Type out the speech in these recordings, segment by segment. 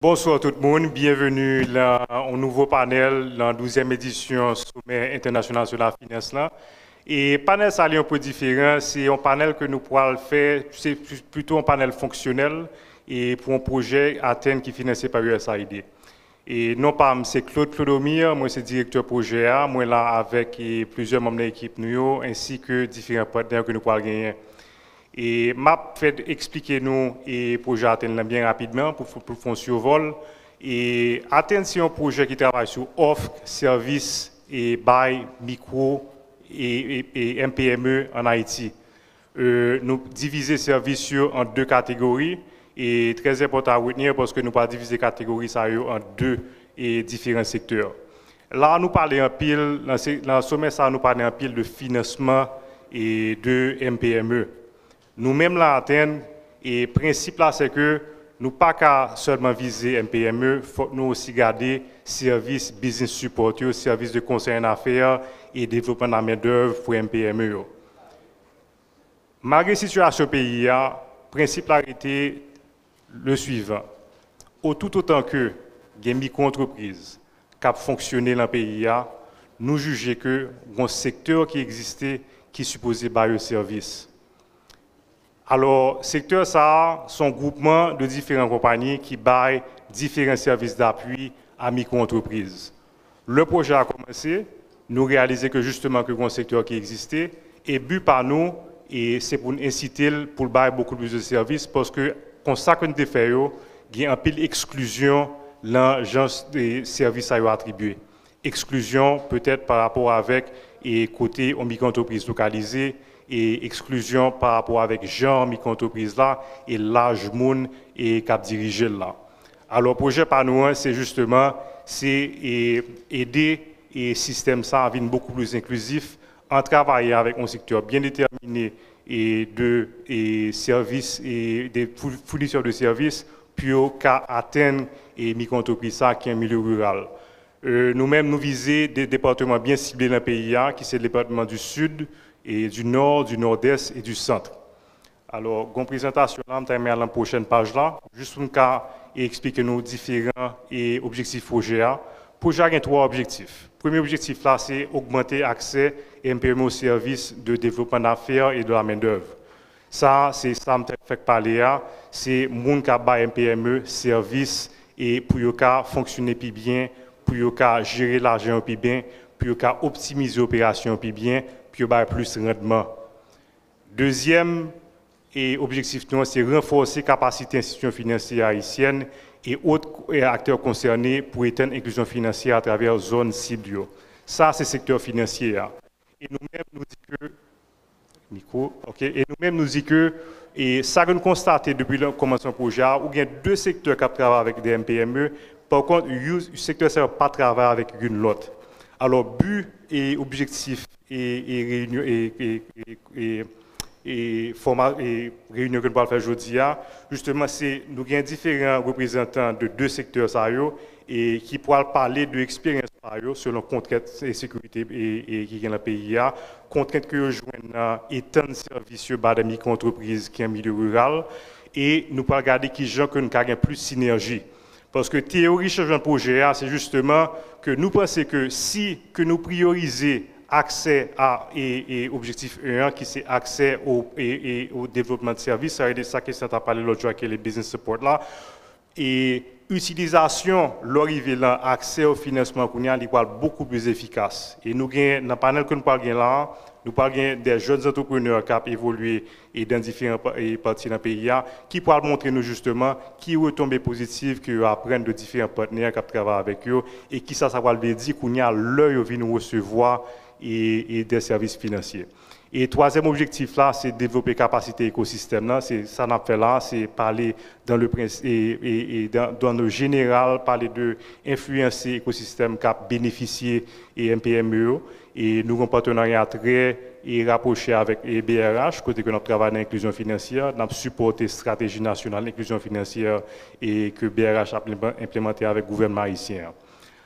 Bonsoir tout le monde, bienvenue au nouveau panel, la 12e édition Sommet international sur la finance. Là. Et panel ça est un peu différent, c'est un panel que nous pourrons faire, c'est plutôt un panel fonctionnel et pour un projet Athènes qui est financé par USAID. Et non pas, c'est Claude Clodomir, moi c'est directeur projet A, moi là avec plusieurs membres de l'équipe nous ainsi que différents partenaires que nous pourrons gagner. Et m'a fait expliquer nous et projet Athènes bien rapidement pour faire un survol. Et Athènes c'est un projet qui travaille sur offre, service et bail, micro et MPME en Haïti. Nous divisons services en deux catégories et très important à retenir parce que nous pas diviser catégories ça en deux et différents secteurs. Là nous parlons en pile dans le sommet ça nous parlons en pile de financement et de MPME. Nous-mêmes, là, Athènes, et le principe là, c'est que nous pas qu'à seulement viser MPME, il faut nous aussi garder service business support, service de conseil en affaires et développement de la main-d'œuvre pour MPME. Malgré la situation du pays, le principe là était le suivant. Tout autant que les micro-entreprises qui fonctionné dans le pays, nous jugeons que un secteur qui existait qui supposait bailler le service. Alors, secteur ça, son groupement de différentes compagnies qui baillent différents services d'appui à micro-entreprises. Le projet a commencé, nous réalisons que justement que un secteur qui existait, et but par nous, et c'est pour inciter pour bailler beaucoup plus de services, parce que comme ça que nous avons fait, il y a un peu d'exclusion dans l'agence des services à attribuer. Exclusion peut-être par rapport avec et côté aux micro-entreprises localisées, et exclusion par rapport avec genre micro-entreprise là et l'âge monde et cap diriger là. Alors le projet par nous c'est justement aider et système ça à devenir beaucoup plus inclusif en travaillant avec un secteur bien déterminé et de services et des fournisseurs de services pour atteindre et micro-entreprise ça qui est un milieu rural. Nous-mêmes nous visons des départements bien ciblés dans le pays qui c'est le département du sud et du nord, du nord-est et du centre. Alors, une présentation là, je vais à la prochaine page là, juste pour expliquer nos différents objectifs projet. Projet a 3 objectifs. Le premier objectif là, c'est augmenter l'accès et MPME aux services de développement d'affaires et de la main-d'œuvre. Ça, c'est ça que je fait parler, c'est moun qui a MPME, services et pour fonctionner plus bien, pour gérer l'argent plus bien, pour optimiser l'opération plus bien, puis plus de rendement. Deuxième objectif, c'est renforcer la capacité institutions financières haïtiennes et autres acteurs concernés pour éteindre l'inclusion financière à travers la zone cible. Ça, c'est le secteur financier. Et nous-mêmes, nous disons que, et nous-mêmes, nous disons que, et ça que nous constatons depuis le commencement du projet, il y a 2 secteurs qui travaillent avec des MPME, par contre, le secteur ne pas travailler avec une autre. Alors, but et objectif et réunion que nous allons faire aujourd'hui, justement, c'est nous avons différents représentants de 2 secteurs et qui pourront parler de l'expérience selon les contraintes et sécurité qui est dans le pays, contraintes que nous joignent étant services de micro-entreprises qui est un milieu rural, et nous pourrons regarder qui gens que nous avons plus de synergie. Parce que la théorie changement de projet, c'est justement que nous pensons que si que nous priorisons accès à et objectif 1 qui c'est accès au développement de services, ça veut dire ça que ça t'a parlé l'autre jour qui est les business support là, et utilisation, l'arrivée là, accès au financement qu'on a, il va être beaucoup plus efficace. Et nous dans le panel que nous parlons là, nous parlons des jeunes entrepreneurs qui ont évolué et dans différents parties dans le pays qui pourront montrer nous justement qui retombées positives qui apprennent de différents partenaires qui travaillent avec eux et qui ça va le dire qu'on a l'œil vient nous recevoir et des services financiers. Et troisième objectif là, c'est développer capacité écosystème là, c'est ça n'a fait là, c'est parler dans le dans le général parler de influencer l'écosystème qui a bénéficié et MPME et nous avons un partenariat très rapproché avec BRH côté que nous travaillons dans l'inclusion financière, nous avons supporté stratégie nationale d'inclusion financière et que BRH a implémenté avec le gouvernement haïtien.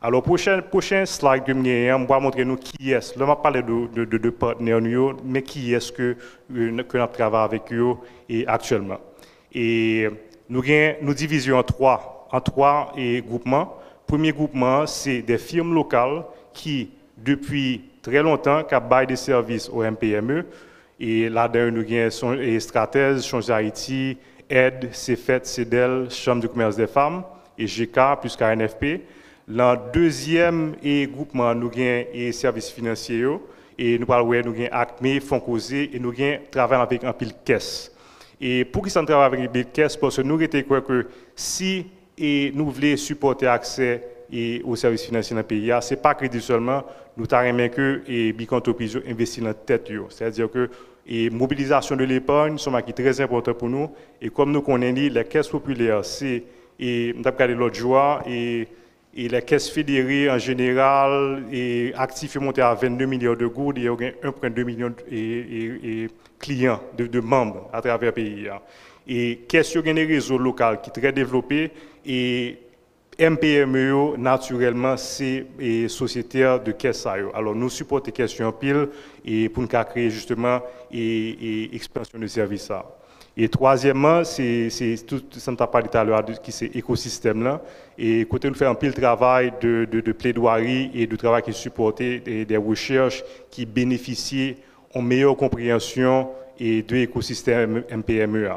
Alors, prochain slide que je vais montrer nous qui est. Là, on va parler de partenaires, mais qui est-ce que nous travaillons avec eux et actuellement. Et nous divisons en 3 en 3 groupements. Premier groupement, c'est des firmes locales qui, depuis très longtemps, baillent des services au MPME. Et là-dedans, nous avons Stratège, Change Haïti, Aide, CFET, CEDEL, Chambre de commerce des femmes, et GK plus KNFP. Dans le deuxième groupement, nous avons les services financiers. Et nous parlons de ACME, Fonds Causé, et nous travaillons avec un pile caisse. Et pour qui ça travaille avec un pile caisse, parce que nous avons que si nous voulons supporter l'accès aux services financiers dans le pays, ce n'est pas crédit seulement, nous avons que les entreprises investissent dans la tête. C'est-à-dire que la mobilisation de l'épargne est très importante pour nous. Et comme nous connaissons, les caisses populaires, c'est, nous avons regardé l'autre jour, et les caisses fédérées en général, et actifs monté à 22 millions de gouttes, et il y a 1,2 million de clients, de membres à travers le pays. Et caisses qui ont des réseaux locaux qui sont très développés, et MPME, naturellement, c'est sociétaire de caisses. Alors, nous supportons les caisses en pile et pour nous créer justement expansion de services. Et troisièmement, c'est tout ça que tu as parlé tout à l'heure, qui c'est l'écosystème là. Et côté nous fait un pile travail de plaidoirie et de travail qui est supporté des recherches qui bénéficient en meilleure compréhension et de l'écosystème MPME.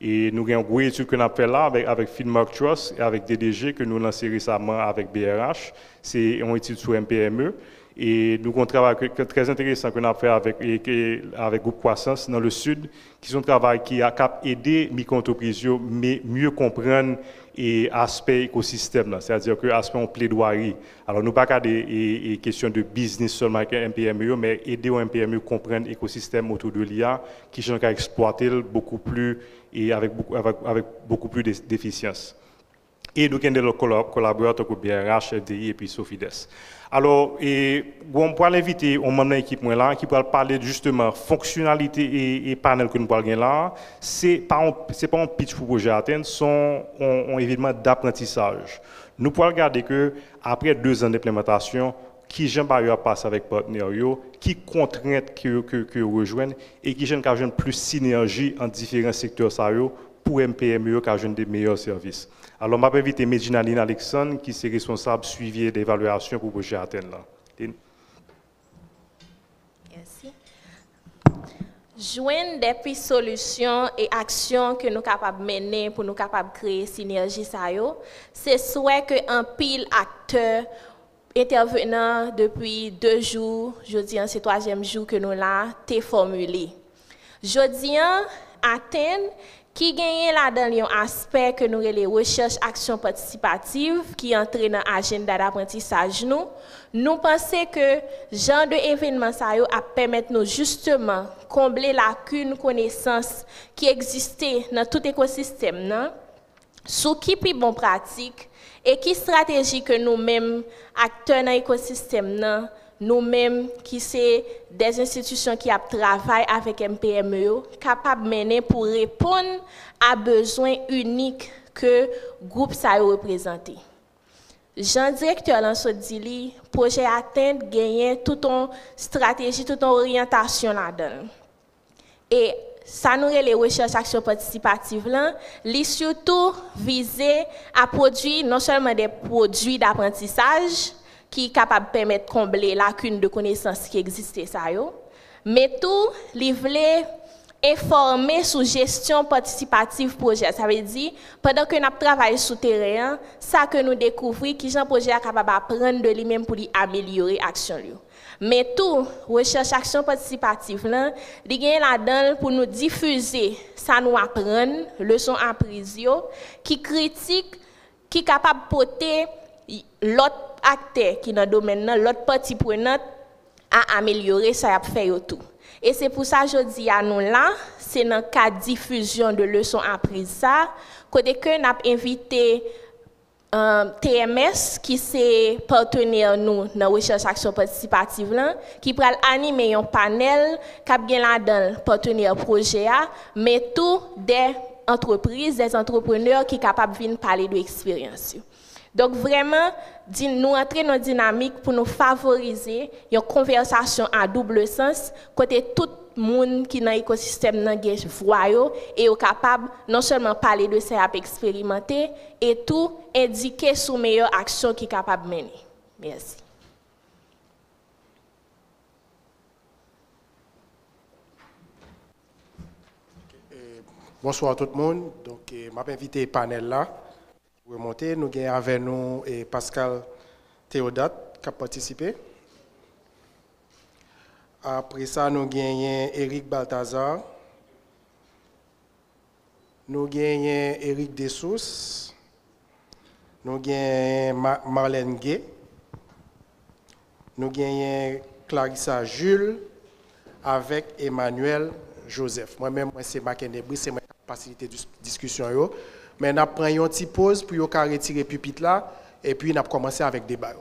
Et nous avons une grosse étude que nous avons fait là avec Finmark Trust et avec DDG que nous avons lancé récemment avec BRH. C'est une étude sur MPME. Et nous avons un travail très intéressant que nous avons fait avec Groupe Croissance dans le Sud, qui est un travail qui a aidé les micro-entreprises à mieux comprendre l'aspect écosystème, c'est-à-dire que l'aspect en plaidoirie. Alors, nous ne parlons pas des questions de business seulement avec un MPME, mais aider un MPME à comprendre l'écosystème autour de l'IA, qui sont à exploiter beaucoup plus et avec beaucoup plus d'efficience. Et nous avons des collaborateurs comme BRH, FDI et puis Sofides. Alors, on peut l'inviter au membre de l'équipe là, qui peut parler justement fonctionnalité et panel que nous parlons là. C'est pas un pitch pour projet atteindre, c'est un événement d'apprentissage. Nous pouvons regarder que après 2 ans d'implémentation, qui j'aime pas passer avec partenaires, qui contraintes que rejoignent et qui j'aime plus synergie en différents secteurs pour MPME qui ont des meilleurs services. Alors, je vais inviter Medina Lynn Alexandre, qui est responsable suivi d'évaluation pour le projet Athènes. Merci. Joindre des solutions et actions que nous sommes capables de mener pour nous capables de créer synergie, c'est souhait qu'un pile acteur intervenant depuis 2 jours, jeudi, c'est le 3e jour que nous l'avons formulé. Jeudi, Athènes, qui gagne là-dedans un aspect que nous les recherches actions participatives qui entrent dans l'agenda d'apprentissage nous pensons que genre de événement ça a permettre nous justement combler lacune connaissance qui existait dans tout écosystème sous qui puis bon pratique et qui stratégie que nous-mêmes acteurs dans l'écosystème nous-mêmes qui c'est des institutions qui travaillent avec MPME capables de mener pour répondre à besoins uniques que le groupe ça représente. Jean directeur Lanso Dili, projet atteindre gagner toute une stratégie, toute une orientation là-dedans. Et ça nous les recherches actions participatives là, les surtout viser à produire non seulement des produits d'apprentissage qui est capable de permettre de combler la lacune de connaissances qui existait, mais tout, il voulait informer sur gestion participative projet. Ça veut dire, pendant que nous travaillons sur le terrain, ça que nous découvrons, qui un projet est capable d'apprendre de lui-même pour améliorer l'action. Mais tout, recherche action participative, il y a là-dedans pour nous diffuser, ça nous apprendre, leçons apprises, qui critique, qui est capable de porter l'autre acteur qui dans le domaine, l'autre partie prenante à améliorer ça a fait tout. Et c'est pour ça que je dis à nous là, c'est dans le cadre de diffusion de leçons apprises ça, côté que nous avons invité TMS qui c'est partenaire nous dans recherche action participative là, qui va animer un panel qui a bien là-dedans partenaire projet mais tout des entreprises, des entrepreneurs qui sont capables de venir parler de l'expérience. Donc vraiment, nous entrer dans une dynamique pour nous favoriser une conversation à double sens, côté toute monde qui dans l'écosystème nan gen voix yo et est capable non seulement parler de ça, expérimenter et tout indiquer sous meilleure action qui capable mener. Merci. Bonsoir tout le monde. Donc, je m'ai invité au panel là pour remonter. Nous avons avec nous Pascal Théodate qui a participé. Après ça, nous avons Eric Balthazar. Nous avons Eric Dessous. Nous avons Marlène Gay. Nous avons Clarissa Jules avec Emmanuel Joseph. Moi-même, c'est Mackenebri, c'est ma facilité de discussion. Mais nous prenons une petite pause pour retirer le pupitre là et puis nous commencer avec le débat.